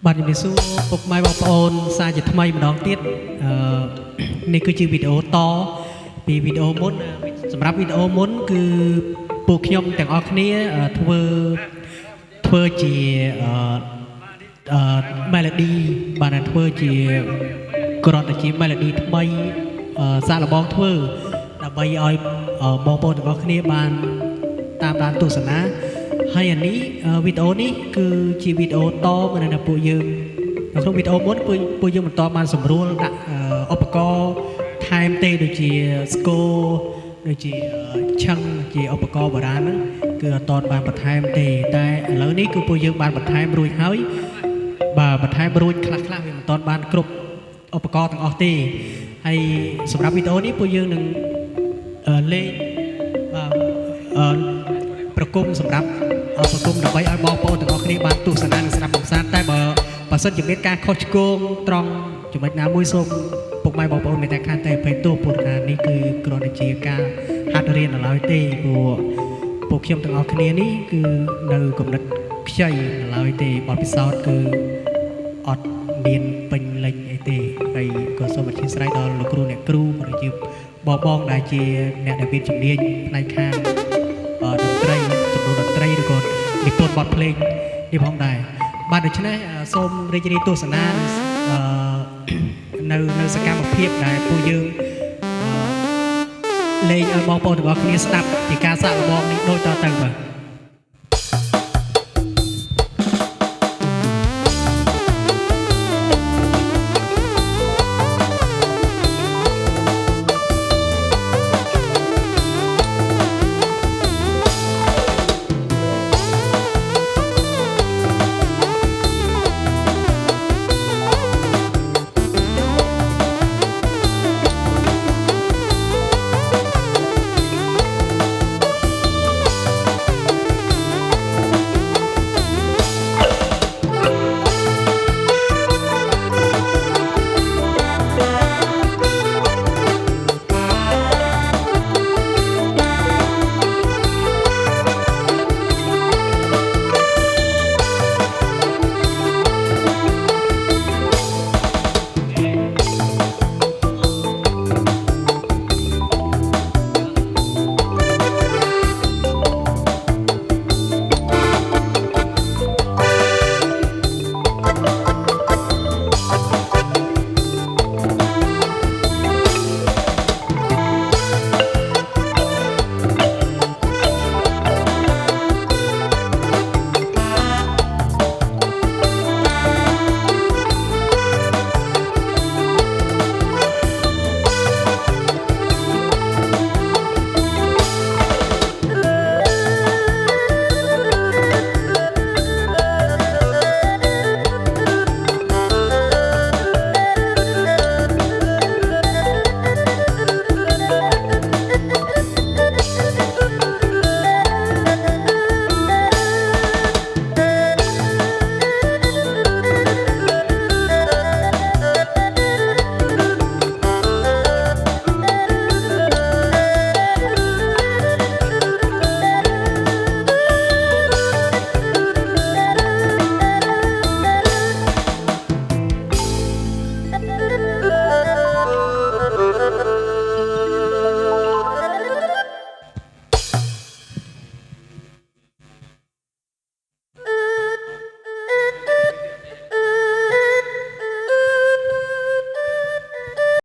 បាទជំរាបសួរពុកម៉ែបងប្អូនសាជាថ្មីម្ដងទៀតនេះគឺជាវីដេអូតពីវីដេអូមុនសម្រាប់វីដេអូមុនគឺពួកខ្ញុំទាំងអស់គ្នាធ្វើជាmelody បានធ្វើជាគ្រាន់តែជា melody ថ្មីសាកល្បងធ្វើដើម្បីឲ្យបងប្អូនទាំងអស់គ្នាបានតាមដានទស្សនាហើយអានេះវីដេអូនេះគឺជាវីដេអូតមិនថាពួកយើងនៅក្នុងវីដេអូមុនពួកយើងបន្តបានសម្រួលដាក់ឧបករណ៍ថែមទេដូចជាស្គរដូចជាឆឹងជាឧបករណ៍បុរាណហ្នឹងគឺអត់តបានបន្ថែមទេតែឥឡូវនេះគឺពួកយើងបានបន្ថែមរួចហើយបាទបន្ថែមរួចខ្លះវាមិនតបានគ្រប់ឧបករណ៍ទាំងអស់ទេហើយសម្រាប់វីដេអូនេះពួកយើងនឹងលេងប្រគំសម្រាប់ប្រគំដើម្បីឲ្យបងប្អូនទាំងអស់គ្នាបានទស្សនានិងស្ដាប់កម្សាន្តតែបើសិនជាមានការខុសឆ្គងត្រង់ចំណុចណាមួយសូមពុកម៉ែបងប្អូនមានតែខានតែភ័យទោសព្រោះថានេះគឺគ្រាន់តែជាការហាត់រៀននៅឡើយទេព្រោះពួកខ្ញុំទាំងអស់គ្នានេះគឺនៅគំនិតខ្ចីនៅឡើយទេបទពិសោធន៍គឺអត់មានពេញលេញអីទេហើយក៏សូមអធិស្ឋានដល់លោកគ្រូអ្នកគ្រូឬជាបងដែលជាអ្នកដែលមានជំនាញផ្នែកខាងតន្ត្រីចំនួនតន្ត្រីឬក៏និពន្ធបទភ្លេងនេះផងដែរបាទដូច្នេះសូមរីករាយទស្សនានៅសកម្មភាពដែលពួកយើងលេងឲ្យបងប្អូនទាំងអស់គ្នាស្ដាប់ពីការសាកល្បងនេះដូចតទៅបាទ